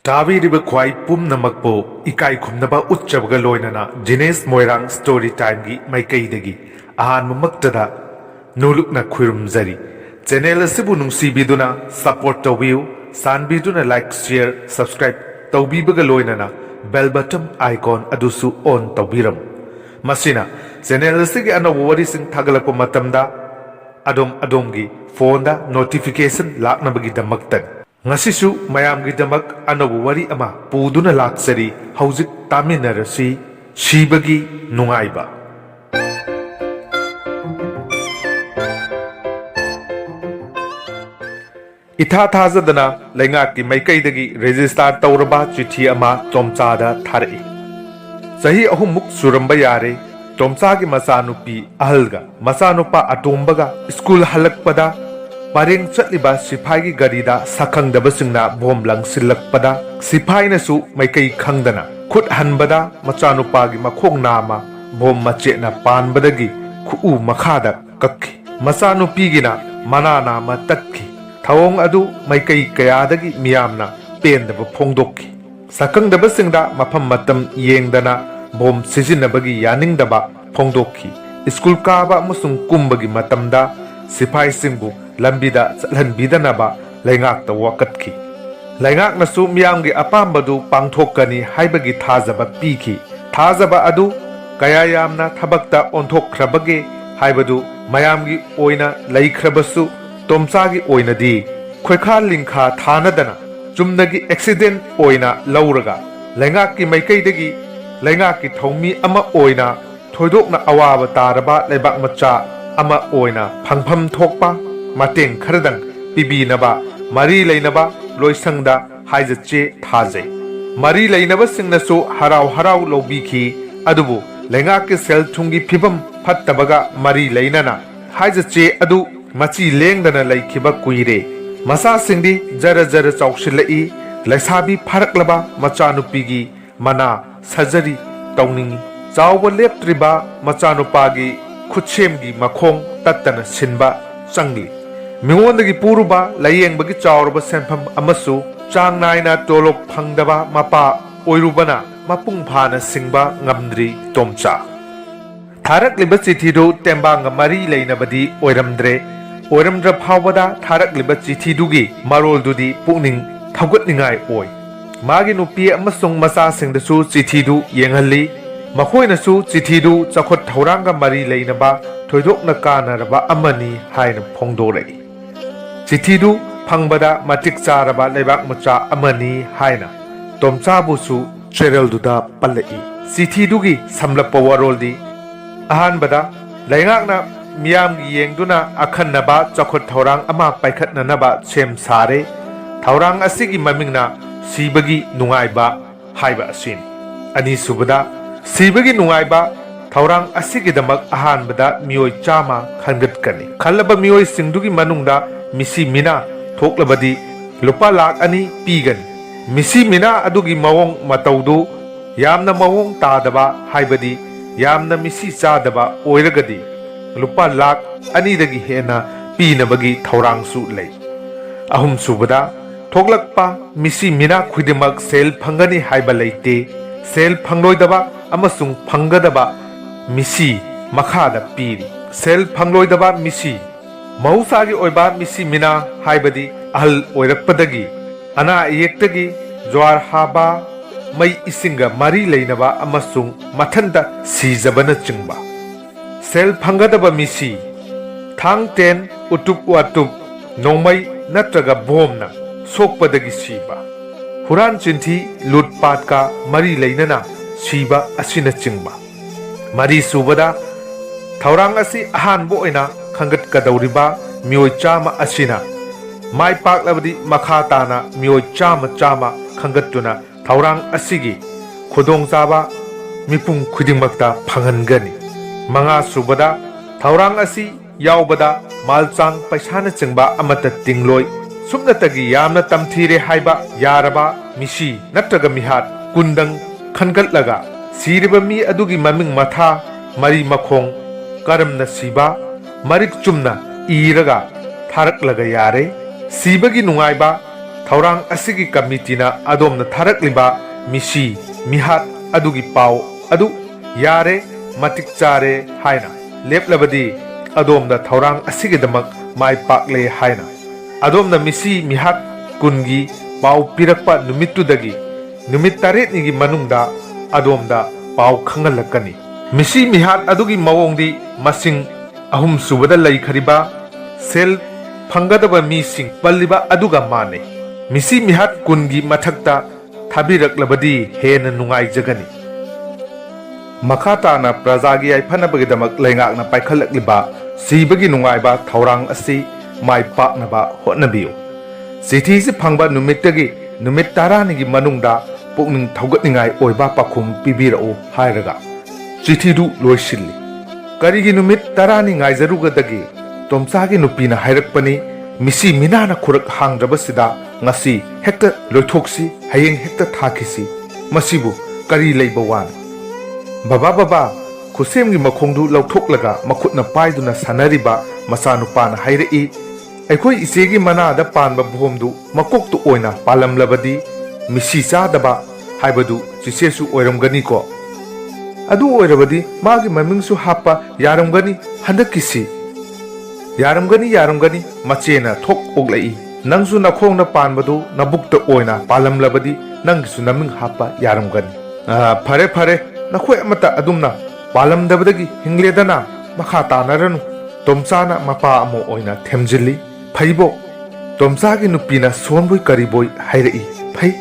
ꯇꯥꯕꯤꯔꯤꯕ ꯈ꯭ꯋꯥꯏ ꯄꯨꯝꯅꯃꯛꯄꯨ ꯏꯀꯥꯏ ꯈꯨꯝꯅꯕ ꯎꯠꯆꯕꯒ ꯂꯣꯏꯅꯅ ꯖꯤꯅꯦꯁ ꯃꯣꯏꯔꯥꯡ ꯁ꯭ꯇꯣꯔꯤ ꯇꯥꯏꯝꯒꯤ ꯃꯥꯏꯀꯩꯗꯒꯤ ꯑꯍꯥꯟꯕꯃꯛꯇꯗ ꯅꯣꯂꯨꯛꯅ ꯈꯨꯔꯨꯝꯖꯔꯤ꯫ ꯆꯦꯅꯦꯜ ꯑꯁꯤꯕꯨ ꯅꯨꯡꯁꯤꯕꯤꯗꯨꯅ ꯁꯄꯣꯔꯠ ꯇꯧꯕꯤꯌꯨ, ꯆꯥꯟꯕꯤꯗꯨꯅ ꯂꯥꯏꯛ, ꯁꯤꯌꯔ, ꯁꯕꯁꯀ꯭ꯔꯥꯏꯕ ꯇꯧꯕꯤꯕꯒ ꯂꯣꯏꯅꯅ ꯕꯦꯜ ꯕꯇꯟ ꯑꯥꯏꯀꯣꯟ ꯑꯗꯨꯁꯨ ꯑꯣꯟ ꯇꯧꯕꯤꯔꯝꯃꯨ꯫ ꯃꯁꯤꯅ ꯆꯦꯅꯦꯜ ꯑꯁꯤꯒꯤ ꯑꯅꯧꯕ ꯋꯥꯔꯤꯁꯤꯡ ꯊꯥꯒꯠꯂꯛꯄ ꯃꯇꯝꯗ ꯑꯗꯣꯝꯒꯤ ꯐꯣꯟꯗ ꯅꯣꯇꯤꯐꯤꯀꯦꯁꯟ ꯂꯥꯛꯅꯕꯒꯤꯗꯃꯛꯇꯅꯤ꯫ ꯉꯁꯤꯁꯨ ꯃꯌꯥꯝꯒꯤꯗꯃꯛ ꯑꯅꯧꯕ ꯋꯥꯔꯤ ꯑꯃ ꯄꯨꯗꯨꯅ ꯂꯥꯛꯆꯔꯤ꯫ ꯍꯧꯖꯤꯛ ꯇꯥꯃꯤꯟꯅꯔꯁꯤ ꯁꯤꯕꯒꯤ ꯅꯨꯡꯉꯥꯏꯕ꯫ ꯏꯊꯥ ꯊꯥꯖꯗꯅ ꯂꯩꯉꯥꯛꯀꯤ ꯃꯥꯏꯀꯩꯗꯒꯤ ꯔꯦꯖꯤꯁꯇꯥꯔ ꯇꯧꯔꯕ ꯆꯤꯊꯤ ꯑꯃ ꯇꯣꯝꯆꯥꯗ ꯊꯥꯔꯛꯏ꯫ ꯆꯍꯤ 3 ꯁꯨꯔꯝꯕ ꯌꯥꯔꯦ ꯇꯣꯝꯆꯥꯒꯤ ꯃꯆꯥꯅꯨꯄꯤ ꯑꯍꯜꯒ ꯃꯆꯥꯅꯨꯄꯥ ꯑꯇꯣꯝꯕꯒ ꯁ꯭ꯀꯨꯜ ꯍꯜꯂꯛꯄꯗ ꯄꯔꯦꯡ ꯆꯠꯂꯤꯕ ꯁꯤꯐꯥꯏꯒꯤ ꯒꯥꯔꯤꯗ ꯁꯛꯈꯪꯗꯕꯁꯤꯡꯅ ꯕꯣꯝ ꯂꯪꯁꯤꯜꯂꯛꯄꯗ ꯁꯤꯐꯥꯏꯅꯁꯨ ꯃꯥꯏꯀꯩ ꯈꯪꯗꯅ ꯈꯨꯠ ꯍꯟꯕꯗ ꯃꯆꯥꯅꯨꯄꯥꯒꯤ ꯃꯈꯣꯡ ꯅꯥꯝꯃ ꯕꯣꯝ ꯃꯆꯦꯠꯅ ꯄꯥꯟꯕꯗꯒꯤ ꯈꯨꯎ ꯃꯈꯥꯗ ꯀꯛꯈꯤ꯫ ꯃꯆꯥꯅꯨꯄꯤꯒꯤꯅ ꯃꯅꯥ ꯅꯥꯝꯃ ꯇꯠꯈꯤ꯫ ꯊꯧꯑꯣꯡ ꯑꯗꯨ ꯃꯥꯏꯀꯩ ꯀꯌꯥꯗꯒꯤ ꯃꯤꯌꯥꯝꯅ ꯄꯦꯟꯗꯕ ꯐꯣꯡꯗꯣꯛꯈꯤ꯫ ꯁꯛꯈꯪꯗꯕꯁꯤꯡꯗ ꯃꯐꯝ ꯃꯇꯝ ꯌꯦꯡꯗꯅ ꯕꯣꯝ ꯁꯤꯖꯤꯟꯅꯕꯒꯤ ꯌꯥꯅꯤꯡꯗꯕ ꯐꯣꯡꯗꯣꯛꯈꯤ꯫ ꯁ꯭ꯀꯨꯜ ꯀꯥꯕ ꯑꯃꯁꯨꯡ ꯀꯨꯝꯕꯒꯤ ꯃꯇꯝꯗ ꯁꯤꯐꯥꯏꯁꯤꯡꯕꯨ ꯂꯝꯕꯤꯗ ꯆꯠꯍꯟꯕꯤꯗꯅꯕ ꯂꯩꯉꯥꯛꯇ ꯋꯥꯀꯠꯈꯤ꯫ ꯂꯩꯉꯥꯛꯅꯁꯨ ꯃꯤꯌꯥꯝꯒꯤ ꯑꯄꯥꯝꯕꯗꯨ ꯄꯥꯡꯊꯣꯛꯀꯅꯤ ꯍꯥꯏꯕꯒꯤ ꯊꯥꯖꯕ ꯄꯤꯈꯤ꯫ ꯊꯥꯖꯕ ꯑꯗꯨ ꯀꯌꯥ ꯌꯥꯝꯅ ꯊꯕꯛꯇ ꯑꯣꯟꯊꯣꯛꯈ꯭ꯔꯕꯒꯦ ꯍꯥꯏꯕꯗꯨ ꯃꯌꯥꯝꯒꯤ ꯑꯣꯏꯅ ꯂꯩꯈ꯭ꯔꯕꯁꯨ ꯇꯣꯝꯆꯥꯒꯤ ꯑꯣꯏꯅꯗꯤ ꯈꯣꯏꯈꯥ ꯂꯤꯡꯈꯥ ꯊꯥꯅꯗꯅ ꯆꯨꯝꯅꯒꯤ ꯑꯦꯛꯁꯤꯗꯦꯟ ꯑꯣꯏꯅ ꯂꯧꯔꯒ ꯂꯩꯉꯥꯛꯀꯤ ꯃꯥꯏꯀꯩꯗꯒꯤ ꯂꯩꯉꯥꯛꯀꯤ ꯊꯧꯃꯤ ꯑꯃ ꯑꯣꯏꯅ ꯊꯣꯏꯗꯣꯛꯅ ꯑꯋꯥꯕ ꯇꯥꯔꯕ ꯂꯩꯕꯥꯛ ꯃꯆꯥ ꯑꯃ ꯑꯣꯏꯅ ꯐꯪꯐꯝ ꯊꯣꯛꯄ ꯃꯇꯦꯡ ꯈꯔꯗꯪ ꯄꯤꯕꯤꯅꯕ ꯃꯔꯤ ꯂꯩꯅꯕ ꯂꯣꯏꯁꯪꯗ ꯍꯥꯏꯖꯆꯦ ꯊꯥꯖꯩ꯫ ꯃꯔꯤ ꯂꯩꯅꯕꯁꯤꯡꯅꯁꯨ ꯍꯔꯥꯎ ꯍꯔꯥꯎ ꯂꯧꯕꯤꯈꯤ꯫ ꯑꯗꯨꯕꯨ ꯂꯩꯉꯥꯛꯀꯤ ꯁꯦꯜ ꯊꯨꯝꯒꯤ ꯐꯤꯕꯝ ꯐꯠꯇꯕꯒ ꯃꯔꯤ ꯂꯩꯅꯅ ꯍꯥꯏꯖꯆꯦ ꯑꯗꯨ ꯃꯆꯤ ꯂꯦꯡꯗꯅ ꯂꯩꯈꯤꯕ ꯀꯨꯏꯔꯦ꯫ ꯃꯆꯥꯁꯤꯡꯗꯤ ꯖꯔ ꯖꯔ ꯆꯥꯎꯁꯤꯜꯂꯛꯏ꯫ ꯂꯩꯁꯥꯕꯤ ꯐꯥꯔꯛꯂꯕ ꯃꯆꯥꯅꯨꯄꯤꯒꯤ ꯃꯅꯥ ꯁꯔꯖꯔꯤ ꯇꯧꯅꯤꯡꯏ꯫ ꯆꯥꯎꯕ ꯂꯦꯞꯇ꯭ꯔꯤꯕ ꯃꯆꯥꯅꯨꯄꯥꯒꯤ ꯈꯨꯠꯁꯦꯝꯒꯤ ꯃꯈꯣꯡ ꯇꯠꯇꯅ ꯁꯤꯟꯕ ꯆꯪꯂꯤ꯫ ꯃꯤꯉꯣꯟꯗꯒꯤ ꯄꯨꯔꯨꯕ ꯂꯥꯌꯦꯡꯕꯒꯤ ꯆꯥꯎꯔꯕ ꯁꯦꯟꯐꯝ ꯑꯃꯁꯨ ꯆꯥꯡ ナꯏꯅ ꯇꯣꯂꯣꯞ ꯐꯪꯗꯕ ꯃꯄꯥ ꯑꯣꯏꯔꯨꯕꯅ ꯃꯄꯨꯡ ꯐꯥꯅ ꯁꯤꯡꯕ ꯉꯝꯗ꯭ꯔꯤ ꯇꯣꯝꯆꯥ꯫ ꯊꯥꯔꯛꯂꯤꯕ ꯆꯤꯊꯤꯗꯨ ꯇꯦꯡꯕꯥꯡꯒ ꯃꯔꯤ ꯂꯩꯅꯕꯗꯤ ꯑꯣꯏꯔꯝꯗ꯭ꯔꯦ꯫ ꯑꯣꯏꯔꯝꯗ꯭ꯔ ꯐꯥꯎꯕꯗ ꯊꯥꯔꯛꯂꯤꯕ ꯆꯤꯊꯤꯗꯨꯒꯤ ꯃꯔꯣꯜꯗꯨꯗꯤ ꯄꯨꯛꯅꯤꯡ ꯊꯧꯒꯠꯅꯤꯡꯉꯥꯏ ꯑꯣꯏ꯫ ꯃꯥꯒꯤ ꯅꯨꯄꯤ ꯑꯃꯁꯨꯡ ꯃꯆꯥꯁꯤꯡꯗꯁꯨ ꯆꯤꯊꯤꯗꯨ ꯌꯦꯡꯍꯜꯂꯤ꯫ ꯃꯈꯣꯏꯅꯁꯨ ꯆꯤꯊꯤꯗꯨ ꯆꯥꯎꯈꯠ ꯊꯧꯔꯥꯡꯒ ꯃꯔꯤ ꯂꯩꯅꯕ ꯊꯣꯏꯗꯣꯛꯅ ꯀꯥꯟꯅꯔꯕ ꯑꯃꯅꯤ ꯍꯥꯏꯅ ꯐꯣꯡꯗꯣꯔꯛꯏ꯫ ꯆꯤꯊꯤꯗꯨ ꯐꯪꯕꯗ ꯃꯇꯤꯛ ꯆꯥꯔꯕ ꯂꯩꯕꯥꯛ ꯃꯆꯥ ꯑꯃꯅꯤ ꯍꯥꯏꯅ ꯇꯣꯝꯆꯥꯕꯨꯁꯨ ꯆꯦꯔꯦꯜꯗꯨꯗ ꯄꯜꯂꯛꯏ꯫ ꯆꯤꯊꯤꯗꯨꯒꯤ ꯁꯝꯂꯞꯄ ꯋꯥꯔꯣꯜꯗꯤ ꯑꯍꯥꯟꯕꯗ ꯂꯩꯉꯥꯛꯅ ꯃꯤꯌꯥꯝꯒꯤ ꯌꯦꯡꯗꯨꯅ ꯑꯈꯟꯅꯕ ꯆꯥꯎꯈꯠ ꯊꯧꯔꯥꯡ ꯑꯃ ꯄꯥꯏꯈꯠꯅꯅꯕ ꯁꯦꯝ ꯁꯥꯔꯦ꯫ ꯊꯧꯔꯥꯡ ꯑꯁꯤꯒꯤ ꯃꯃꯤꯡꯅ ꯁꯤꯕꯒꯤ ꯅꯨꯡꯉꯥꯏꯕ ꯍꯥꯏꯕ ꯑꯁꯤꯅꯤ꯫ ꯑꯅꯤꯁꯨꯕꯗ ꯁꯤꯕꯒꯤ ꯅꯨꯡꯉꯥꯏꯕ ꯊꯧꯔꯥꯡ ꯑꯁꯤꯒꯤꯗꯃꯛ ꯑꯍꯥꯟꯕꯗ ꯃꯤꯑꯣꯏ 100 ꯈꯟꯒꯠꯀꯅꯤ꯫ ꯈꯜꯂꯕ ꯃꯤꯑꯣꯏꯁꯤꯡꯗꯨꯒꯤ ꯃꯅꯨꯡꯗ ꯃꯤꯁꯤ ꯃꯤꯅꯥ ꯊꯣꯛꯂꯕꯗꯤ ꯂꯨꯄꯥ ꯂꯥꯈ 2 ꯄꯤꯒꯅꯤ꯫ ꯃꯤꯁꯤ ꯃꯤꯅꯥ ꯑꯗꯨꯒꯤ ꯃꯑꯣꯡ ꯃꯇꯧꯗꯨ ꯌꯥꯝꯅ ꯃꯑꯣꯡ ꯇꯥꯗꯕ ꯍꯥꯏꯕꯗꯤ ꯌꯥꯝꯅ ꯃꯤꯁꯤ ꯆꯥꯗꯕ ꯑꯣꯏꯔꯒꯗꯤ ꯂꯨꯄꯥ ꯂꯥꯈ 2ꯗꯒꯤ ꯍꯦꯟꯅ ꯄꯤꯅꯕꯒꯤ ꯊꯧꯔꯥꯡꯁꯨ ꯂꯩ꯫ ꯑꯍꯨꯝꯁꯨꯕꯗ ꯊꯣꯛꯂꯛꯄ ꯃꯤꯁꯤ ꯃꯤꯅꯥ ꯈꯨꯗꯤꯡꯃꯛ ꯁꯦꯜ ꯐꯪꯒꯅꯤ ꯍꯥꯏꯕ ꯂꯩꯇꯦ꯫ ꯁꯦꯜ ꯐꯪꯂꯣꯏꯗꯕ ꯑꯃꯁꯨꯡ ꯐꯪꯒꯗꯕ ꯃꯤꯁꯤ ꯃꯈꯥꯗ ꯄꯤꯔꯤ꯫ ꯁꯦꯜ ꯐꯪꯂꯣꯏꯗꯕ ꯃꯤꯁꯤ: ꯃꯍꯧꯁꯥꯒꯤ ꯑꯣꯏꯕ ꯃꯤꯁꯤ ꯃꯤꯅꯥ ꯍꯥꯏꯕꯗꯤ ꯑꯍꯜ ꯑꯣꯏꯔꯛꯄꯗꯒꯤ, ꯑꯅꯥ ꯑꯌꯦꯛꯇꯒꯤ, ꯖ꯭ꯋꯥꯔ ꯍꯥꯕ, ꯃꯩ ꯏꯁꯤꯡꯒ ꯃꯔꯤ ꯂꯩꯅꯕ ꯑꯃꯁꯨꯡ ꯃꯊꯟꯇ ꯁꯤꯖꯕꯅꯆꯤꯡꯕ꯫ ꯁꯦꯜ ꯐꯪꯒꯗꯕ ꯃꯤꯁꯤ: ꯊꯥꯡ ꯇꯦꯟ, ꯎꯇꯨꯞ ꯋꯥꯇꯨꯞ, ꯅꯣꯡꯃꯩ ꯅꯠꯇ꯭ꯔꯒ ꯕꯣꯝꯅ ꯁꯣꯛꯄꯗꯒꯤ ꯁꯤꯕ, ꯍꯨꯔꯥꯟ ꯆꯤꯟꯊꯤ ꯂꯨꯠ ꯄꯥꯠꯀ ꯃꯔꯤ ꯂꯩꯅꯅ ꯁꯤꯕ ꯑꯁꯤꯅꯆꯤꯡꯕ꯫ ꯃꯔꯤꯁꯨꯕꯗ ꯊꯧꯔꯥꯡ ꯑꯁꯤ ꯑꯍꯥꯟꯕ ꯑꯣꯏꯅ ꯈꯟꯒꯠꯀꯗꯧꯔꯤꯕ ꯃꯤꯑꯣꯏ 100 ꯑꯁꯤꯅ ꯃꯥꯏ ꯄꯥꯛꯂꯕꯗꯤ ꯃꯈꯥ ꯇꯥꯅ ꯃꯤꯑꯣꯏ 100 ꯈꯟꯒꯠꯇꯨꯅ ꯊꯧꯔꯥꯡ ꯑꯁꯤꯒꯤ ꯈꯨꯗꯣꯡꯆꯥꯕ ꯃꯤꯄꯨꯝ ꯈꯨꯗꯤꯡꯃꯛꯇ ꯐꯪꯍꯟꯒꯅꯤ꯫ ꯃꯉꯥꯁꯨꯕꯗ ꯊꯧꯔꯥꯡ ꯑꯁꯤ ꯌꯥꯎꯕꯗ ꯃꯥꯜꯆꯥꯡ ꯄꯩꯁꯥꯅꯆꯤꯡꯕ ꯑꯃꯠꯇ ꯇꯤꯡꯂꯣꯏ꯫ ꯁꯨꯞꯅꯇꯒꯤ ꯌꯥꯝꯅ ꯇꯝꯊꯤꯔꯦ ꯍꯥꯏꯕ ꯌꯥꯔꯕ ꯃꯤꯁꯤ ꯅꯠꯇ꯭ꯔꯒ ꯃꯤꯍꯥꯠ 10 ꯈꯟꯒꯠꯂꯒ ꯁꯤꯔꯤꯕ ꯃꯤ ꯑꯗꯨꯒꯤ ꯃꯃꯤꯡ ꯃꯊꯥ, ꯃꯔꯤ ꯃꯈꯣꯡ, ꯀꯔꯝꯅ ꯁꯤꯕ ꯃꯔꯤꯛ ꯆꯨꯝꯅ ꯏꯔꯒ ꯊꯥꯔꯛꯂꯒ ꯌꯥꯔꯦ꯫ ꯁꯤꯕꯒꯤ ꯅꯨꯡꯉꯥꯏꯕ ꯊꯧꯔꯥꯡ ꯑꯁꯤꯒꯤ ꯀꯃꯤꯇꯤꯅ ꯑꯗꯣꯝꯅ ꯊꯥꯔꯛꯂꯤꯕ ꯃꯤꯁꯤ ꯃꯤꯍꯥꯠ ꯑꯗꯨꯒꯤ ꯄꯥꯎ ꯑꯗꯨ ꯌꯥꯔꯦ ꯃꯇꯤꯛ ꯆꯥꯔꯦ ꯍꯥꯏꯅ ꯂꯦꯞꯂꯕꯗꯤ ꯑꯗꯣꯝꯗ ꯊꯧꯔꯥꯡ ꯑꯁꯤꯒꯤꯗꯃꯛ ꯃꯥꯏ ꯄꯥꯛꯂꯦ ꯍꯥꯏꯅ ꯑꯗꯣꯝꯅ ꯃꯤꯁꯤ ꯃꯤꯍꯥꯠ ꯀꯨꯟꯒꯤ ꯄꯥꯎ ꯄꯤꯔꯛꯄ ꯅꯨꯃꯤꯠꯇꯨꯗꯒꯤ ꯅꯨꯃꯤꯠ 8ꯅꯤꯒꯤ ꯃꯅꯨꯡꯗ ꯑꯗꯣꯝꯗ ꯄꯥꯎ ꯈꯪꯍꯜꯂꯛꯀꯅꯤ ꯃꯤꯁꯤ ꯃꯤꯍꯥꯠ ꯑꯗꯨꯒꯤ ꯃꯑꯣꯡꯗꯤ ꯃꯁꯤꯡ 3 ꯁꯨꯕꯗ ꯂꯩꯈꯔꯤꯕ ꯁꯦꯜ ꯐꯪꯒꯗꯕ ꯃꯤꯁꯤꯡ ꯄꯜꯂꯤꯕ ꯑꯗꯨꯒ ꯃꯥꯟꯅꯩ ꯃꯤꯁꯤ ꯃꯤꯍꯥꯠ 10ꯒꯤ ꯃꯊꯛꯇ ꯊꯥꯕꯤꯔꯛꯂꯕꯗꯤ ꯍꯦꯟꯅ ꯅꯨꯡꯉꯥꯏꯖꯒꯅꯤ ꯃꯈꯥ ꯇꯥꯅ ꯄ꯭ꯔꯖꯥꯒꯤ ꯌꯥꯏꯐꯅꯕꯒꯤꯗꯃꯛ ꯂꯩꯉꯥꯛꯅ ꯄꯥꯏꯈꯠꯂꯛꯂꯤꯕ ꯁꯤꯕꯒꯤ ꯅꯨꯡꯉꯥꯏꯕ ꯊꯧꯔꯥꯡ ꯑꯁꯤ ꯃꯥꯏ ꯄꯥꯛꯅꯕ ꯍꯣꯠꯅꯕꯤꯌꯨ ꯆꯤꯊꯤꯁꯤ ꯐꯪꯕ ꯅꯨꯃꯤꯠꯇꯒꯤ ꯅꯨꯃꯤꯠ 10ꯅꯤꯒꯤ ꯃꯅꯨꯡꯗ ꯄꯨꯛꯅꯤꯡ ꯊꯧꯒꯠꯅꯤꯡꯉꯥꯏ ꯑꯣꯏꯕ ꯄꯥꯎꯈꯨꯝ ꯄꯤꯕꯤꯔꯛꯎ ꯍꯥꯏꯔꯒ ꯆꯤꯊꯤꯗꯨ ꯂꯣꯏꯁꯤꯜꯂꯤ ꯀꯔꯤꯒꯤ ꯅꯨꯃꯤꯠ 10ꯅꯤ ꯉꯥꯏꯖꯔꯨꯒꯗꯒꯦ ꯇꯣꯝꯆꯥꯒꯤ ꯅꯨꯄꯤꯅ ꯍꯥꯏꯔꯛꯄꯅꯤ ꯃꯤꯁꯤ ꯃꯤꯅꯥꯅ ꯈꯨꯔꯛ ꯍꯥꯡꯗ꯭ꯔꯕꯁꯤꯗ ꯉꯁꯤ ꯍꯦꯛꯇ ꯂꯣꯏꯊꯣꯛꯁꯤ ꯍꯌꯦꯡ ꯍꯦꯛꯇ ꯊꯥꯈꯤꯁꯤ ꯃꯁꯤꯕꯨ ꯀꯔꯤ ꯂꯩꯕ ꯋꯥꯅꯤ ꯕꯕꯥ ꯈꯨꯠꯁꯦꯝꯒꯤ ꯃꯈꯣꯡꯗꯨ ꯂꯧꯊꯣꯛꯂꯒ ꯃꯈꯨꯠꯅ ꯄꯥꯏꯗꯨꯅ ꯁꯥꯟꯅꯔꯤꯕ ꯃꯆꯥꯅꯨꯄꯥꯅ ꯍꯥꯏꯔꯛꯏ ꯑꯩꯈꯣꯏ ꯏꯆꯦꯒꯤ ꯃꯅꯥꯗ ꯄꯥꯟꯕ ꯕꯣꯝꯗꯨ ꯃꯀꯣꯛꯇꯨ ꯑꯣꯏꯅ ꯄꯥꯜꯂꯝꯂꯕꯗꯤ ꯃꯤꯁꯤ ꯆꯥꯗꯕ ꯍꯥꯏꯕꯗꯨ ꯆꯤꯆꯦꯁꯨ ꯑꯣꯏꯔꯝꯒꯅꯤꯀꯣ ꯑꯗꯨ ꯑꯣꯏꯔꯕꯗꯤ ꯃꯥꯒꯤ ꯃꯃꯤꯡꯁꯨ ꯍꯥꯞꯄ ꯌꯥꯔꯝꯒꯅꯤ ꯍꯟꯗꯛꯀꯤꯁꯤ ꯌꯥꯔꯝꯒꯅꯤ ꯃꯆꯦꯅ ꯊꯣꯛ ꯑꯣꯛꯂꯛꯏ ꯅꯪꯁꯨ ꯅꯈꯣꯡꯅ ꯄꯥꯟꯕꯗꯨ ꯅꯕꯨꯛꯇ ꯑꯣꯏꯅ ꯄꯥꯜꯂꯝꯂꯕꯗꯤ ꯅꯪꯒꯤꯁꯨ ꯅꯃꯤꯡ ꯍꯥꯞꯄ ꯌꯥꯔꯝꯒꯅꯤ ꯐꯔꯦ ꯅꯈꯣꯏ ꯑꯃꯠꯇ ꯑꯗꯨꯝꯅ ꯄꯥꯜꯂꯝꯗꯕꯗꯒꯤ ꯍꯤꯡꯂꯦꯗꯅ ꯃꯈꯥ ꯇꯥꯅꯔꯅꯨ ꯇꯣꯝꯆꯥꯅ ꯃꯄꯥ ꯑꯃ ꯑꯣꯏꯅ ꯊꯦꯝꯖꯤꯜꯂꯤ ꯐꯩꯕꯣ ꯇꯣꯝꯆꯥꯒꯤ ꯅꯨꯄꯤꯅ ꯁꯣꯟꯕꯣꯏ ꯀꯔꯤꯕꯣꯏ ꯍꯥꯏꯔꯛꯏ ꯐꯩ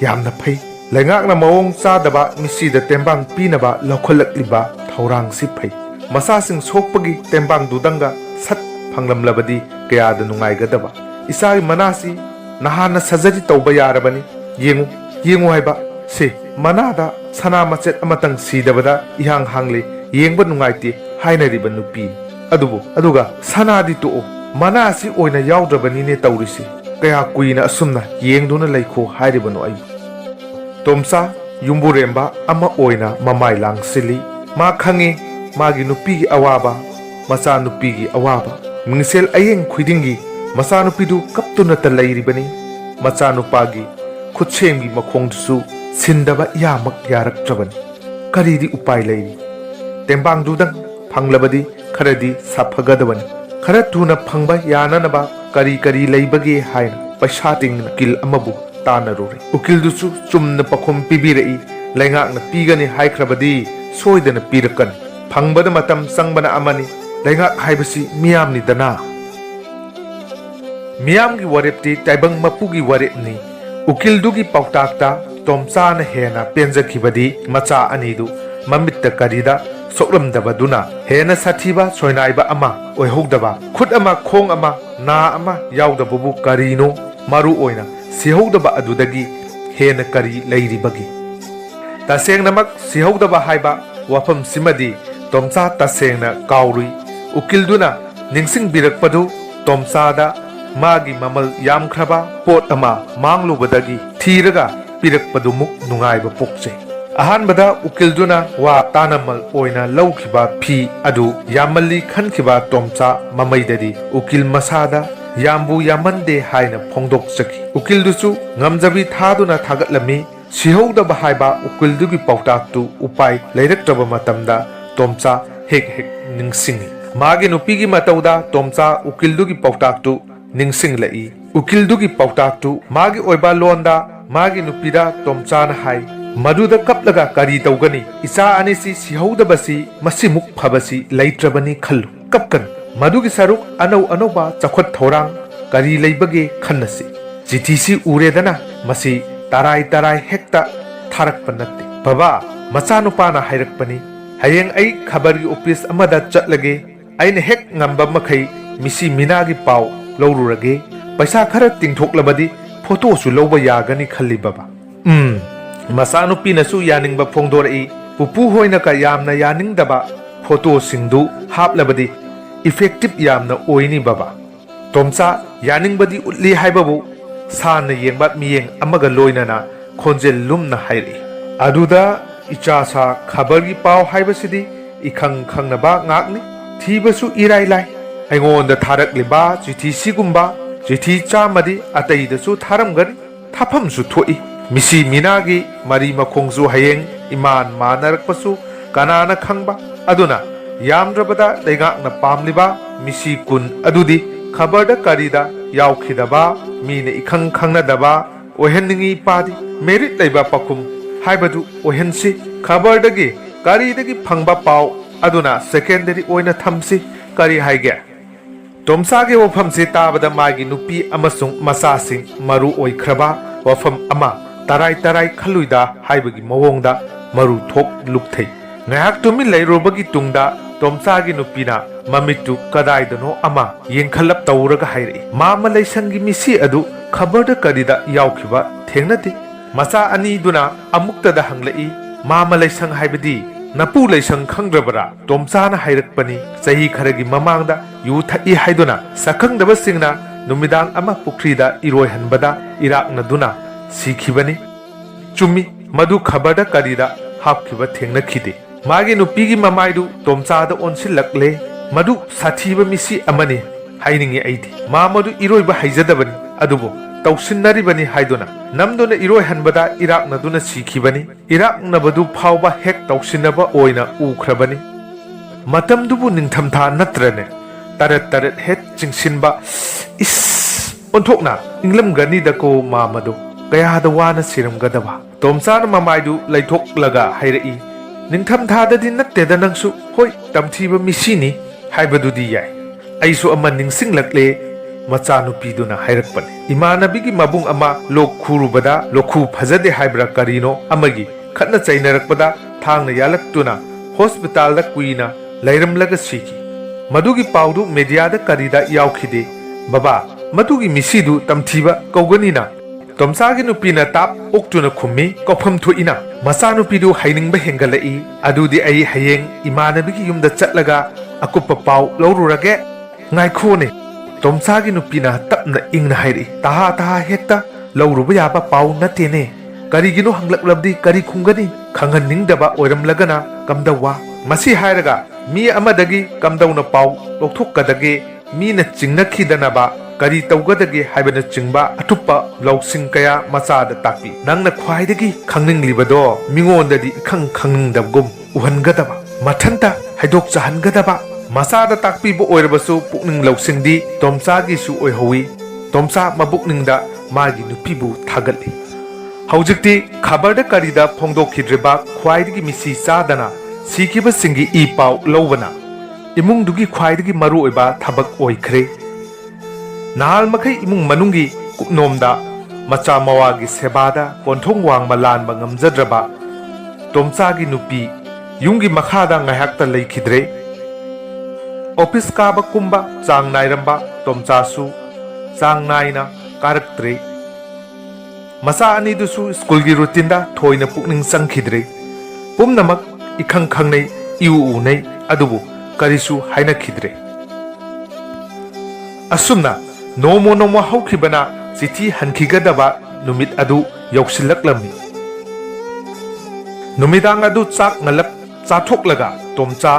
ꯌꯥꯝꯅ ꯐꯩ ꯂꯩꯉꯥꯛꯅ ꯃꯑꯣꯡ ꯆꯥꯗꯕ ꯃꯤꯁꯤꯗ ꯇꯦꯡꯕꯥꯡ ꯄꯤꯅꯕ ꯂꯧꯈꯠꯂꯛꯂꯤꯕ ꯊꯧꯔꯥꯡꯁꯤ ꯐꯩ ꯃꯆꯥꯁꯤꯡ ꯁꯣꯛꯄꯒꯤ ꯇꯦꯡꯕꯥꯡꯗꯨꯗꯪꯒ ꯁꯠ ꯐꯪꯂꯝꯂꯕꯗꯤ ꯀꯌꯥꯗ ꯅꯨꯡꯉꯥꯏꯒꯗꯕ ꯏꯆꯥꯒꯤ ꯃꯅꯥꯁꯤ ꯅꯍꯥꯟꯅ ꯁꯔꯖꯔꯤ ꯇꯧꯕ ꯌꯥꯔꯕꯅꯤ ꯌꯦꯡꯉꯨ ꯍꯥꯏꯕ ꯁꯤ ꯃꯅꯥꯗ ꯁꯅꯥ ꯃꯆꯦꯠ ꯑꯃꯇꯪ ꯁꯤꯗꯕꯗ ꯏꯍꯥꯡ ꯍꯥꯡꯂꯤ ꯌꯦꯡꯕ ꯅꯨꯡꯉꯥꯏꯇꯦ ꯍꯥꯏꯅꯔꯤꯕ ꯅꯨꯄꯤ ꯑꯗꯨꯒ ꯁꯅꯥꯗꯤ ꯇꯣꯛꯑꯣ ꯃꯅꯥꯁꯤ ꯑꯣꯏꯅ ꯌꯥꯎꯗ꯭ꯔꯕꯅꯤꯅꯦ ꯇꯧꯔꯤꯁꯤ ꯀꯌా ꯀꯨꯏꯅ ꯑꯁꯨꯝꯅ ꯌꯦꯡꯗꯨꯅ ꯂꯩꯈꯣ ꯍꯥꯏꯔꯤꯕꯅꯣ ꯑꯩꯕꯨ ꯇꯣꯝꯆꯥ ꯌꯨꯝꯕꯨꯔꯦꯝꯕ ꯑꯃ ꯑꯣꯏꯅ ꯃꯃꯥꯏ ꯂꯥꯡꯁꯤꯜꯂꯤ ꯃꯥ ꯈꯪꯉꯤ ꯃꯥꯒꯤ ꯅꯨꯄꯤꯒꯤ ꯑꯋꯥꯕ ꯃꯆꯥꯅꯨꯄꯤꯒꯤ ꯑꯋꯥꯕ ꯃꯤꯡꯁꯦꯜ ꯑꯌꯦꯡ ꯈꯨꯗꯤꯡꯒꯤ ꯃꯆꯥꯅꯨꯄꯤꯗꯨ ꯀꯞꯇꯨꯅꯇ ꯂꯩꯔꯤꯕꯅꯤ ꯃꯆꯥꯅꯨꯄꯥꯒꯤ ꯈꯨꯠꯁꯦꯝꯒꯤ ꯃꯈꯣꯡꯗꯨꯁꯨ ꯁꯤꯟꯗꯕ ꯌꯥꯃꯛ ꯌꯥꯔꯛꯇ꯭ꯔꯕꯅꯤ ꯀꯔꯤꯗꯤ ꯎꯄꯥꯏ ꯂꯩꯔꯤ ꯇꯦꯡꯕꯥꯡꯗꯨꯗꯪ ꯐꯪꯂꯕꯗꯤ ꯈꯔꯗꯤ ꯁꯥꯐꯒꯗꯕꯅꯤ ꯈꯔ ꯊꯨꯅ ꯐꯪꯕ ꯌꯥꯅꯅꯕ ꯀꯔꯤ ꯂꯩꯕꯒꯦ ꯍꯥꯏꯅ ꯄꯩꯁꯥ ꯇꯤꯡꯅ ꯎꯀꯤꯜ ꯑꯃꯕꯨ ꯇꯥꯟꯅꯔꯨꯔꯦ ꯎꯀꯤꯜꯗꯨꯁꯨ ꯆꯨꯝꯅ ꯄꯥꯎꯈꯨꯝ ꯄꯤꯕꯤꯔꯛꯏ ꯂꯩꯉꯥꯛꯅ ꯄꯤꯒꯅꯤ ꯍꯥꯏꯈ꯭ꯔꯕꯗꯤ ꯁꯣꯏꯗꯅ ꯄꯤꯔꯛꯀꯅꯤ ꯐꯪꯕꯗ ꯃꯇꯝ ꯆꯪꯕꯅ ꯑꯃꯅꯤ ꯂꯩꯉꯥꯛ ꯍꯥꯏꯕꯁꯤ ꯃꯤꯌꯥꯝꯅꯤꯗꯅ ꯃꯤꯌꯥꯝꯒꯤ ꯋꯥꯔꯦꯞꯇꯤ ꯇꯥꯏꯕꯪ ꯃꯄꯨꯒꯤ ꯋꯥꯔꯦꯞꯅꯤ ꯎꯀꯤꯜꯗꯨꯒꯤ ꯄꯥꯎꯇꯥꯛꯇ ꯇꯣꯝꯆꯥꯅ ꯍꯦꯟꯅ ꯄꯦꯟꯖꯈꯤꯕꯗꯤ ꯃꯆꯥ ꯑꯅꯤꯗꯨ ꯃꯃꯤꯠꯇ ꯀꯔꯤꯗ ꯁꯣꯛꯂꯝꯗꯕꯗꯨꯅ ꯍꯦꯟꯅ ꯁꯥꯊꯤꯕ ꯁꯣꯏꯅꯥꯏꯕ ꯑꯃ ꯑꯣꯏꯍꯧꯗꯕ ꯈꯨꯠ ꯑꯃ ꯈꯣꯡ ꯑꯃ ꯅꯥ ꯑꯃ ꯌꯥꯎꯗꯕꯕꯨ ꯀꯔꯤꯅꯣ ꯃꯔꯨ ꯑꯣꯏꯅ ꯁꯤꯍꯧꯗꯕ ꯑꯗꯨꯗꯒꯤ ꯍꯦꯟꯅ ꯀꯔꯤ ꯂꯩꯔꯤꯕꯒꯦ ꯇꯁꯦꯡꯅꯃꯛ ꯁꯤꯍꯧꯗꯕ ꯍꯥꯏꯕ ꯋꯥꯐꯝꯁꯤꯃꯗꯤ ꯇꯣꯝꯆꯥ ꯇꯁꯦꯡꯅ ꯀꯥꯎꯔꯨꯏ ꯎꯀꯤꯜꯗꯨꯅ ꯅꯤꯡꯁꯤꯡꯕꯤꯔꯛꯄꯗꯨ ꯇꯣꯝꯆꯥꯗ ꯃꯥꯒꯤ ꯃꯃꯜ ꯌꯥꯝꯈ꯭ꯔꯕ ꯄꯣꯠ ꯑꯃ ꯃꯥꯡꯂꯨꯕꯗꯒꯤ ꯊꯤꯔꯒ ꯄꯤꯔꯛꯄꯗꯨꯃꯨꯛ ꯅꯨꯡꯉꯥꯏꯕ ꯄꯣꯛꯆꯩ ꯑꯍꯥꯟꯕꯗ ꯎꯀꯤꯜꯗꯨꯅ ꯋꯥ ꯇꯥꯅꯃꯜ ꯑꯣꯏꯅ ꯂꯧꯈꯤꯕ ꯐꯤ ꯑꯗꯨ ꯌꯥꯝꯃꯜꯂꯤ ꯈꯟꯈꯤꯕ ꯇꯣꯝꯆꯥ ꯃꯃꯩꯗꯗꯤ ꯎꯀꯤꯜ ꯃꯁꯥꯗ ꯌꯥꯝꯕꯨ ꯌꯥꯝꯃꯟꯗꯦ ꯍꯥꯏꯅ ꯐꯣꯡꯗꯣꯛꯆꯈꯤ ꯎꯀꯤꯜꯗꯨꯁꯨ ꯉꯝꯖꯕꯤ ꯊꯥꯗꯨꯅ ꯊꯥꯒꯠꯂꯝꯃꯤ ꯁꯤꯍꯧꯗꯕ ꯍꯥꯏꯕ ꯎꯀꯤꯜꯗꯨꯒꯤ ꯄꯥꯎꯇꯥꯛꯇꯨ ꯎꯄꯥꯏ ꯂꯩꯔꯛꯇ꯭ꯔꯕ ꯃꯇꯝꯗ ꯇꯣꯝꯆꯥ ꯍꯦꯛ ꯅꯤꯡꯁꯤꯡꯉꯤ ꯃꯥꯒꯤ ꯅꯨꯄꯤꯒꯤ ꯃꯇꯧꯗ ꯇꯣꯝꯆꯥ ꯎꯀꯤꯜꯗꯨꯒꯤ ꯄꯥꯎꯇꯥꯛꯇꯨ ꯅꯤꯡꯁꯤꯡꯂꯛꯏ ꯎꯀꯤꯜꯗꯨꯒꯤ ꯄꯥꯎꯇꯥꯛꯇꯨ ꯃꯥꯒꯤ ꯑꯣꯏꯕ ꯂꯣꯟꯗ ꯃꯥꯒꯤ ꯅꯨꯄꯤꯗ ꯇꯣꯝꯆꯥꯅ ꯍꯥꯏ ꯃꯗꯨꯗ ꯀꯞꯂꯒ ꯀꯔꯤ ꯇꯧꯒꯅꯤ ꯏꯆꯥ ꯑꯅꯤꯁꯤ ꯁꯤꯍꯧꯗꯕꯁꯤ ꯃꯁꯤꯃꯨꯛ ꯐꯕꯁꯤ ꯂꯩꯇ꯭ꯔꯕꯅꯤ ꯈꯜꯂꯨ ꯀꯞꯀꯅꯨ ꯃꯗꯨꯒꯤ ꯁꯔꯨꯛ ꯑꯅꯧꯕ ꯆꯥꯎꯈꯠ ꯊꯧꯔꯥꯡ ꯀꯔꯤ ꯂꯩꯕꯒꯦ ꯈꯟꯅꯁꯤ ꯆꯤꯊꯤꯁꯤ ꯎꯔꯦꯗꯅ ꯃꯁꯤ ꯇꯔꯥꯏ ꯍꯦꯛꯇ ꯊꯥꯔꯛꯄ ꯅꯠꯇꯦ ꯕꯕꯥ ꯃꯆꯥꯅꯨꯄꯥꯅ ꯍꯥꯏꯔꯛꯄꯅꯤ ꯍꯌꯦꯡ ꯑꯩ ꯈꯕꯔꯒꯤ ꯑꯣꯐꯤꯁ ꯑꯃꯗ ꯆꯠꯂꯒꯦ ꯑꯩꯅ ꯍꯦꯛ ꯉꯝꯕ ꯃꯈꯩ ꯃꯤꯁꯤ ꯃꯤꯅꯥꯒꯤ ꯄꯥꯎ ꯂꯧꯔꯨꯔꯒꯦ ꯄꯩꯁా ꯈꯔ ꯇꯤꯡꯊꯣꯛꯂꯕꯗꯤ ꯐꯣꯇꯣꯁꯨ ꯂꯧꯕ ꯌꯥꯒꯅꯤ ꯈꯜꯂꯤ ꯕꯕꯥ ꯃꯆꯥꯅꯨꯄꯤꯅꯁꯨ ꯌꯥꯅꯤꯡꯕ ꯐꯣꯡꯗꯣꯔꯛꯏ ꯄꯨꯄꯨ ꯍꯣꯏꯅꯀ ꯌꯥꯝꯅ ꯌꯥꯅꯤꯡꯗꯕ ꯐꯣꯇꯣꯁꯤꯡꯗꯨ ꯍꯥꯞꯂꯕꯗꯤ ꯏꯐꯦꯛꯇꯤꯞ ꯌꯥꯝꯅ ꯑꯣꯏꯅꯤ ꯕꯕꯥ ꯇꯣꯝꯆꯥ ꯌꯥꯅꯤꯡꯕꯗꯤ ꯎꯠꯂꯤ ꯍꯥꯏꯕꯕꯨ ꯁꯥꯟꯅ ꯌꯦꯡꯕ ꯃꯤꯌꯦꯡ ꯑꯃꯒ ꯂꯣꯏꯅꯅ ꯈꯣꯟꯖꯦꯜ ꯂꯨꯝꯅ ꯍꯥꯏꯔꯛꯏ ꯑꯗꯨꯗ ꯏꯆꯥꯁꯥ ꯈꯕꯔꯒꯤ ꯄꯥꯎ ꯍꯥꯏꯕꯁꯤꯗꯤ ꯏꯈꯪ ꯈꯪꯅꯕ ꯉꯥꯛꯅꯤ ꯊꯤꯕꯁꯨ ꯏꯔꯥꯏ ꯂꯥꯏ ꯑꯩꯉꯣꯟꯗ ꯊꯥꯔꯛꯂꯤꯕ ꯆꯤꯊꯤꯁꯤꯒꯨꯝꯕ चिठी चामदी अतईदसु थारमगनी थाफमसु थोई मिसी मीनागी मरी मखोंगसु हयेंग इमान मानरकपसु कनाना खंगबा अदुना यामद्रबदा लेगाकना पामलिबा मिसी कुन अदुदी खबरदा करीदा यावखिदबा मीने इखंग खंगनदबा ओहेननिंगी पादी मेरिट लेबा पखुम हाइबदु ओहेनसी खबरदगी करीदगी फंगबा पाव अदुना सेकेंडरी ओइना थमसी करी हाइगे तोमसागे वफमसे ताबदा मागी नुपी अमसुंग मसासिंग मरु ओइख्रबा वफम अमा तराई तराई खलुइदा हाइबगी मवोंगदा मरु थोक लुकथै ngayak tumi leirobagi tungda tomsagi nupina mamitu kadaidano ama yengkhalap tawraga hairi mama leisangi misi adu khabarda kadida yaukhiba thengnati masa ani duna amukta da hanglai mama leisang haibadi napu leisang khangrabara tomsana hairakpani sahi kharagi mamangda yu thai haiduna sakhangdaba singna numidang ama pukrida iroi hanbada irakna duna sikhibani chumi madu khabarda kadida hapkhiba thengna khide मागे नुपीगी ममाइदु तोमचादा ओनसिलक्ले मदु साथीबा मिसी अमने हाइनिंगे आइदि मा मदु इरोइबा हाइजदबनि अदुबो तौसिनरिबनि हाइदुना नमदुना इरोइ हनबदा इराकनदुना सिखिबनि इराकनबदु फावबा हेक तौसिनबा ओइना उख्रबनि मतमदुबु निंथमथा नत्रने तरत तरत हेत चिंसिनबा इस ओनथोकना इंग्लम गनिदको मा मदु कयादा वाना सिरमगदबा तोमचाना ममाइदु लैथोकलगा हाइरई निंथम थाददी नत्तेदा नंसु होय तमथीबा मिसीनी हाइबदुदी याय अइसु अमा निंसिंगलक्ले मचानुपीदुना हाइरकपने इमानबिगी मबुंग अमा लोक खुरुबदा लोखु फजदे हाइब्रा करीनो अमगी खतना चैनरकपदा थांगना यालक्तुना हॉस्पिटल दा कुइना लैरमलगा सिकी मदुगी पाउदु मीडियादा करीदा यावखिदे बाबा मदुगी मिसीदु तमथीबा कौगनीना तोमसागी नुपीना ताप ओक्तुना खुम्मी कौफम थुइना मचानुपीदु हाइनिंगबा हेंगलई अदुदी अई हयेंग इमानबिगी युमदा चटलगा अकुप्पा पाउ लौरुरगे ngaikone तोमसागी नुपीना तपना इंगना हाइरी ताहा ताहा हेक्ता लौरुबा याबा पाउ नतेने करिगिनो हंगलकलबदी करि खुंगनी खंगननिंगदबा ओइरमलगना कमदवा मसी हाइरगा मी अमदगी कमदौना पाउ लोकथोकदगे मीना चिंगनखिदनबा करी तौगदगे हाइबना चिंगबा अटुप्पा लौसिंग कया मचादा ताकि नंगना ख्वाइदगी खंगनिंगलिबदो मिंगोंददी इखंग खंगनिंगदबगुम उहनगदबा मथंता हाइदोक चाहनगदबा मचादा ताकपीबो ओइरबसु पुकनिंग लौसिंगदी तोमसागीसु ओइहौई तोमसा मबुकनिंगदा मागी नुपीबु थागलि हौजिक्ति खबरदा करीदा फोंदोखिद्रिबा ख्वाइदगी मिसी चादना सिखिबसिंगी ई पाउ लौबना इमुंगदुगी ख्वाइदगी मरु ओइबा थबक ओइख्रे नाल मखै इमुंग मनुंगी कुकनोमदा मचा मवागी सेबादा कोंथोंग वांगमा लानबा ngamjadraba तोमचागी नुपी युंगी मखादा ngaihakta leikidre ऑफिस काबा कुंबा चांग नाइरंबा तोमचासु चांग नाइना काraktre मसा अनिदुसु स्कूलगी रूटीनदा थोइना पुकनिंग संखिद्रे पुमनमक इखंग खंगनै इउ उनै अदुबु करिसु हाइना खिद्रे असुमना नोमो नोमो हौखिबना चिठी हनखिगदबा नुमित अदु यौसिलक्लमि नुमिदांग अदु चाक ngलप चाथोकलगा तोमचा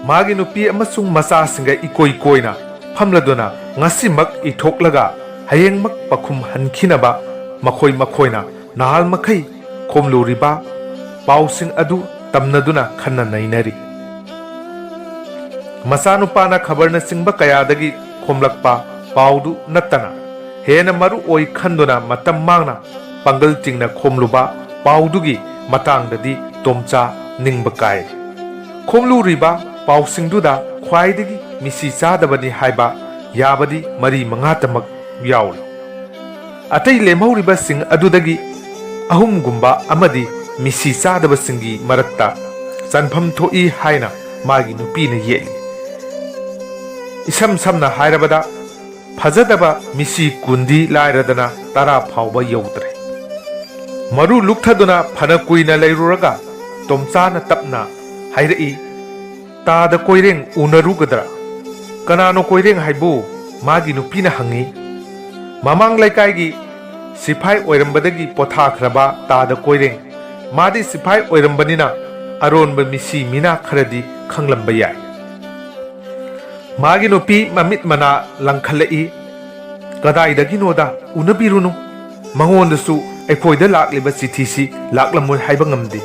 मागी नुपी अमसुंग मसा सिंगा इकोई कोइना फमलदुना ngasimak इथोकलगा हयेंगमक पखुम हनखिनबा मखोई मखोइना नाल मखै खोमलुरिबा पाउसिंग अदु तमनदुना खन्ना नैनरी मसानुपाना खबरना सिंगबा कयादगी खोमलकपा पाउदु नत्तना हेना मरु ओइ खंदुना मतम मांगना पंगल चिंगना खोमलुबा पाउदुगी मतांगददी तोमचा निंगबा काय खोमलुरिबा पाउसिंगदुदा ख्वाइदगी मिसी चादबनी हाइबा याबदी मरी मंगातमक याउल अतै लेमौरिबा सिंग अदुदगी अहुमगुंबा अमदी मिसी चादबा सिंगी मरक्ता चनफम थोई हाइना मागी नुपीना येली इसम समना हाइरबदा फजदबा मिसी कुंदी लाइरदना तरा फावबा यौद्रे मरु लुक्थदुना फना कुइना लैरुरगा तोमचाना तपना हाइरई तादा कोइरेंग उनरुगदरा कनानो कोइरेंग हाइबु मागी नुपीना हंगी ममांग लैकाइगी सिफाई ओइरंबदगी पोथाख्रबा तादा कोइरेंग मादी सिफाई ओइरंबनिना अरोनबा मिसी मिना खरदी खंगलंबा याय मागी नुपी ममित मना लंखलई ꯀꯗꯥꯏꯗꯒꯤꯅꯣꯗ ꯎꯅꯕꯤꯔꯨꯅꯨ ꯃꯉꯣꯟꯗꯁꯨ ꯑꯩꯈꯣꯏꯗ ꯂꯥꯛꯂꯤꯕ ꯆꯤꯊꯤꯁꯤ ꯂꯥꯛꯂꯝꯃꯣꯏ ꯍꯥꯏꯕ ꯉꯝꯗꯦ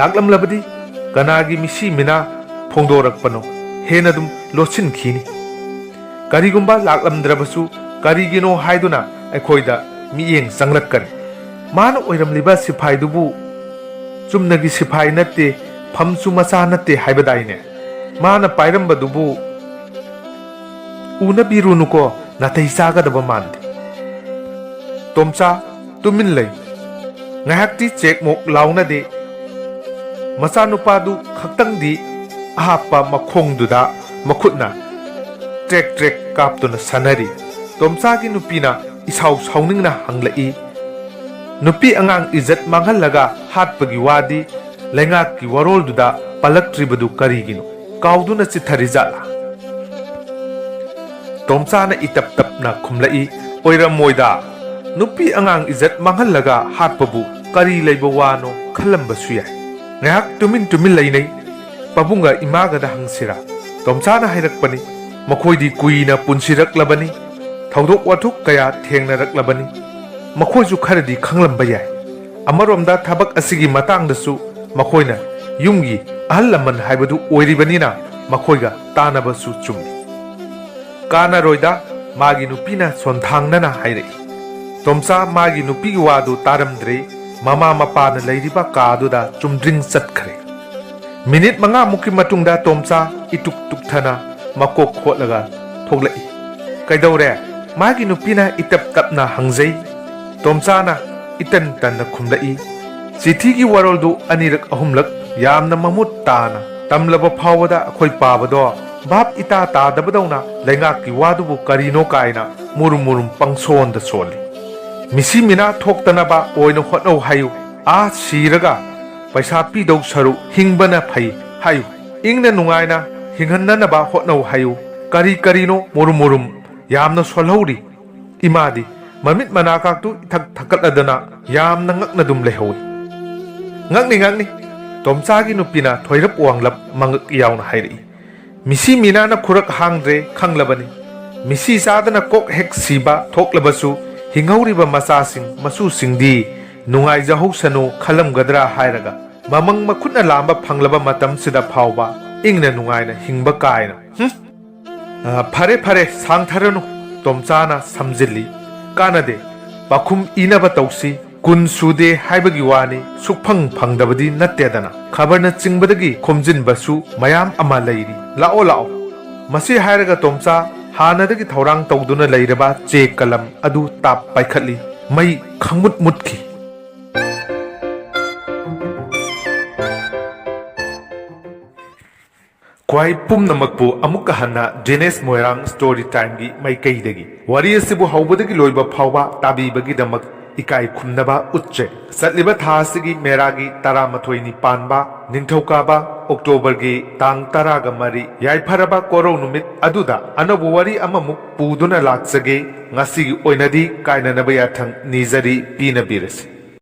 ꯂꯥꯛꯂꯝꯂꯕꯗꯤ ꯀꯅꯥꯒꯤ ꯃꯤꯁꯤ ꯃꯤꯅꯥ ꯐꯣꯡꯗꯣꯔꯛꯄꯅꯣ ꯍꯦꯟꯅ ꯑꯗꯨꯝ ꯂꯣꯠꯁꯤꯟꯈꯤꯅꯤ ꯀꯔꯤꯒꯨꯝꯕ ꯂꯥꯛꯂꯝꯗ꯭ꯔꯕꯁꯨ ꯀꯔꯤꯒꯤꯅꯣ ꯍꯥꯏꯗꯨꯅ ꯑꯩꯈꯣꯏꯗ ꯃꯤꯠꯌꯦꯡ ꯆꯪꯂꯛꯀꯅꯤ ꯃꯥꯅ ꯑꯣꯏꯔꯝꯂꯤꯕ ꯁꯤꯐꯥꯏꯗꯨꯕꯨ ꯆꯨꯝꯅꯒꯤ ꯁꯤꯐꯥꯏ ꯅꯠꯇꯦ ꯐꯝꯁꯨ ꯃꯆꯥ ꯅꯠꯇꯦ ꯍꯥꯏꯕꯗꯥꯏꯅꯦ ꯃꯥꯅ ꯄꯥꯏꯔꯝꯕꯗꯨꯕꯨ ꯎꯅꯕꯤꯔꯨꯅꯨꯀꯣ ꯅꯥꯇꯩ ꯆꯥꯒꯗꯕ ꯃꯥꯟꯗꯦ ꯇꯣꯝꯆꯥ ꯇꯨꯃꯤꯟ ꯂꯩ ꯉꯥꯏꯍꯥꯛꯇꯤ ꯆꯦꯛꯃꯣꯛ ꯂꯥꯎꯅꯗꯦ ꯃꯆꯥꯅꯨꯄꯥꯗꯨ ꯈꯛꯇꯪꯗꯤ ꯑꯍꯥꯞꯄ ꯃꯈꯣꯡꯗꯨꯗ ꯃꯈꯨꯠꯅ ꯇ꯭ꯔꯦꯛ ꯇ꯭ꯔꯦꯛ ꯀꯥꯞꯇꯨꯅ ꯁꯥꯟꯅꯔꯤ ꯇꯣꯝꯆꯥꯒꯤ ꯅꯨꯄꯤꯅ ꯏꯁꯥꯎ ꯁꯥꯎꯅꯤꯡꯅ ꯍꯪꯂꯛꯏ ꯅꯨꯄꯤ ꯑꯉꯥꯡ ꯏꯖꯠ ꯃꯥꯡꯍꯜꯂꯒ ꯍꯥꯠꯄꯒꯤ ꯋꯥꯗꯤ ꯂꯩꯉꯥꯛꯀꯤ ꯋꯥꯔꯣꯜꯗꯨꯗ ꯄꯜꯂꯛꯇ꯭ꯔꯤꯕꯗꯨ ꯀꯔꯤꯒꯤꯅꯣ ꯀꯥꯎꯗꯨꯅ ꯆꯤꯠꯊꯔꯤꯖꯥꯠꯂꯥ ꯇꯣꯝꯆꯥꯅ ꯏꯇꯞ ꯇꯞꯅ ꯈꯨꯝꯂꯛꯏ ꯑꯣꯏꯔꯝꯃꯣꯏꯗ ꯅꯨꯄꯤ ꯑꯉꯥꯡ ꯏꯖꯠ ꯃꯥꯡꯍꯜꯂꯒ ꯍꯥꯠꯄꯕꯨ ꯀꯔꯤ ꯂꯩꯕ ꯋꯥꯅꯣ ꯈꯜꯂꯝꯕꯁꯨ ꯌꯥꯏ ꯉꯥꯏꯍꯥꯛ ꯇꯨꯃꯤꯟ ꯂꯩꯅꯩ ꯄꯥꯕꯨꯡꯒ ꯏꯃꯥꯒꯗ ꯍꯪꯁꯤꯔꯥ ꯇꯣꯝꯆꯥꯅ ꯍꯥꯏꯔꯛꯄꯅꯤ ꯃꯈꯣꯏꯗꯤ ꯀꯨꯏꯅ ꯄꯨꯟꯁꯤꯔꯛꯂꯕꯅꯤ ꯊꯧꯗꯣꯛ ꯋꯥꯊꯣꯛ ꯀꯌꯥ ꯊꯦꯡꯅꯔꯛꯂꯕꯅꯤ ꯃꯈꯣꯏꯁꯨ ꯈꯔꯗꯤ ꯈꯪꯂꯝꯕ ꯌꯥꯏ ꯑꯃꯔꯣꯝꯗ ꯊꯕꯛ ꯑꯁꯤꯒꯤ ꯃꯇꯥꯡꯗꯁꯨ ꯃꯈꯣꯏꯅ ꯌꯨꯝꯒꯤ ꯑꯍꯜ ꯂꯃꯟ ꯍꯥꯏꯕꯗꯨ ꯑꯣꯏꯔꯤꯕꯅꯤ나 ꯃꯈꯣꯏꯒ ꯇꯥꯟꯅꯕꯁꯨ ꯆꯨꯝꯃꯤ ꯀꯥꯟꯅꯔꯣꯏꯗ ꯃꯥꯒꯤ ꯅꯨꯄꯤꯅ ꯁꯣꯟꯊꯥꯡꯅꯅ ꯍꯥꯏꯔꯛꯏ ꯇꯣꯝꯆꯥ ꯃꯥꯒꯤ ꯅꯨꯄꯤꯒꯤ ꯋꯥꯗꯨ ꯇꯥꯔꯝꯗ꯭ꯔꯦ ꯃꯃꯥ ꯃꯄꯥꯅ ꯂꯩꯔꯤꯕ ꯀꯥꯗꯨꯗ ꯆꯨꯝꯗ꯭ꯔꯤꯡ ꯆꯠꯈ꯭ꯔꯦ ꯃꯤꯅꯤꯠ ꯃꯉꯥꯃꯨꯛꯀꯤ ꯃꯇꯨꯡꯗ ꯇꯣꯝꯆꯥ ꯏꯇꯨꯛ ꯇꯨꯛꯊꯅ ꯃꯀꯣꯛ ꯈꯣꯠꯂꯒ ꯊꯣꯛꯂꯛꯏ ꯀꯩꯗꯧꯔꯦ ꯃꯥꯒꯤ ꯅꯨꯄꯤꯅ ꯏꯇꯞ ꯇꯞꯅ ꯍꯪꯖꯩ ꯇꯣꯝꯆꯥꯅ ꯏꯇꯟ ꯇꯟꯅ ꯈꯨꯝꯂꯛꯏ ꯆꯤꯊꯤꯒꯤ ꯋꯥꯔꯣꯜꯗꯨ ꯑꯅꯤꯔꯛ ꯑꯍꯨꯝꯂꯛ ꯌꯥꯝꯅ ꯃꯃꯨꯠ ꯇꯥꯅ ꯇꯝꯂꯕ ꯐꯥꯎꯕꯗ ꯑꯩꯈꯣꯏ ꯄꯥꯕꯗꯣ ꯚꯥꯞ ꯏꯇꯥ ꯇꯥꯗꯕꯗꯧꯅ ꯂꯩꯉꯥꯛꯀꯤ ꯋꯥꯗꯨꯕꯨ ꯀꯔꯤꯅꯣ ꯀꯥꯏꯅ ꯃꯨꯔꯨꯝ ꯃꯨꯔꯨꯝ ꯄꯪꯁꯣꯟꯗ ꯁꯣꯜꯂꯤ ꯃꯤꯁꯤ ꯃꯤꯅꯥ ꯊꯣꯛꯇꯅꯕ ꯑꯣꯏꯅ ꯍꯣꯠꯅꯧ ꯍꯥꯏꯌꯨ ꯁꯤꯔꯒ ꯄꯩꯁꯥ ꯄꯤꯗꯧ ꯁꯔꯨꯛ ꯍꯤꯡꯕꯅ ꯐꯩ ꯍꯥꯏꯌꯨ ꯏꯪꯅ ꯅꯨꯡꯉꯥꯏꯅ ꯍꯤꯡꯍꯟꯅꯅꯕ ꯍꯣꯠꯅꯧ ꯍꯥꯏꯌꯨ ꯀꯔꯤꯅꯣ ꯃꯨꯔꯨꯝ ꯃꯨꯔꯨꯝ ꯌꯥꯝꯅ ꯁꯣꯜꯍꯧꯔꯤ ꯏꯃꯥꯗꯤ ꯃꯃꯤꯠ ꯃꯅꯥꯀꯥꯛꯇꯨ ꯏꯊꯛ ꯊꯛꯀꯠꯂꯗꯅ ꯌꯥꯝꯅ ꯉꯛꯅ ꯑꯗꯨꯝ ꯂꯩꯍꯧꯏ ꯉꯛꯅꯤ ꯇꯣꯝꯆꯥꯒꯤ ꯅꯨꯄꯤꯅ ꯊꯣꯏꯔꯞ ꯋꯥꯡꯂꯞ ꯃꯉꯛ ꯌꯥꯎꯅ ꯍꯥꯏꯔꯛꯏ ꯃꯤꯁꯤ ꯃꯤꯅꯥꯅ ꯈꯨꯔꯛ ꯍꯥꯡꯗ꯭ꯔꯦ ꯈꯪꯂꯕꯅꯤ ꯃꯤꯁꯤ ꯆꯥꯗꯅ ꯀꯣꯛ ꯍꯦꯛ ꯁꯤꯕ ꯊꯣꯛꯂꯕꯁꯨ ꯍꯤꯡꯍꯧꯔꯤꯕ ꯃꯆꯥꯁꯤꯡ ꯃꯁꯨꯁꯤꯡꯗꯤ ꯅꯨꯡꯉꯥꯏꯖꯍꯧꯁꯅꯨ ꯈꯜꯂꯝꯒꯗ꯭ꯔꯥ ꯍꯥꯏꯔꯒ ꯃꯃꯪ ꯃꯈꯨꯠꯅ ꯂꯥꯝꯕ ꯐꯪꯂꯕ ꯃꯇꯝꯁꯤꯗ ꯐꯥꯎꯕ ꯏꯪꯅ ꯅꯨꯡꯉꯥꯏꯅ ꯍꯤꯡꯕ ꯀꯥꯏꯅ ꯐꯔꯦ ꯁꯥꯡꯊꯔꯅꯨ ꯇꯣꯝꯆꯥꯅ ꯁꯝꯖꯤꯜꯂꯤ ꯀꯥꯟꯅꯗꯦ ꯄꯥꯈꯨꯝ ꯏꯅꯕ ꯇꯧꯁꯤ ꯀꯨꯟ ꯁꯨꯗꯦ ꯍꯥꯏꯕꯒꯤ ꯋꯥꯅꯤ ꯁꯨꯛꯐꯪ ꯐꯪꯗꯕꯗꯤ ꯅꯠꯇꯦꯗꯅ ꯈꯕꯔꯅ ꯆꯤꯡꯕꯗꯒꯤ ꯈꯣꯝꯖꯤꯟꯕꯁꯨ ꯃꯌꯥꯝ ꯑꯃ ꯂꯩꯔꯤ ꯂꯥꯛꯑꯣ ꯃꯁꯤ ꯍꯥꯏꯔꯒ ꯇꯣꯝꯆꯥ ꯍꯥꯟꯅꯗꯒꯤ ꯊꯧꯔꯥꯡ ꯇꯧꯗꯨꯅ ꯂꯩꯔꯕ ꯆꯦ ꯀꯂꯝ ꯑꯗꯨ ꯇꯥꯞ ꯄꯥꯏꯈꯠꯂꯤ ꯃꯩ ꯈꯪꯃꯨꯠ ꯃꯨꯠꯈꯤ ꯈ꯭ꯋꯥꯏ ꯄꯨꯝꯅꯃꯛꯄꯨ ꯑꯃꯨꯛꯀ ꯍꯟꯅ ꯖꯦꯅꯦꯁ ꯃꯣꯏꯔꯥꯡ ꯁ꯭ꯇꯣꯔꯤ ꯇꯥꯏꯝꯒꯤ ꯃꯥꯏꯀꯩꯗꯒꯤ ꯋꯥꯔꯤ ꯑꯁꯤꯕꯨ ꯍꯧꯕꯗꯒꯤ ꯂꯣꯏꯕ ꯐꯥꯎꯕ ꯇꯥꯕꯤꯕꯒꯤꯗꯃꯛ ꯏꯀꯥꯏ ꯈꯨꯝꯅꯕ ꯎꯠꯆꯩ ꯆꯠꯂꯤꯕ ꯊꯥ ꯑꯁꯤꯒꯤ ꯃꯦꯔꯥꯒꯤ 12ꯅꯤ ꯄꯥꯟꯕ ꯅꯤꯡꯊꯧꯀꯥꯕ ꯑꯣꯛꯇꯣꯕꯔꯒꯤ ꯇꯥꯡ 13 ꯌꯥꯏꯐꯔꯕ ꯀꯣꯔꯧ ꯅꯨꯃꯤꯠ ꯑꯗꯨꯗ ꯑꯅꯧꯕ ꯋꯥꯔꯤ ꯑꯃꯃꯨꯛ ꯄꯨꯗꯨꯅ ꯂꯥꯛꯆꯒꯦ ꯉꯁꯤꯒꯤ ꯑꯣꯏꯅꯗꯤ ꯀꯥꯏꯅꯅꯕ ꯌꯥꯊꯪ ꯅꯤꯖꯔꯤ ꯄꯤꯅꯕꯤꯔꯁꯤ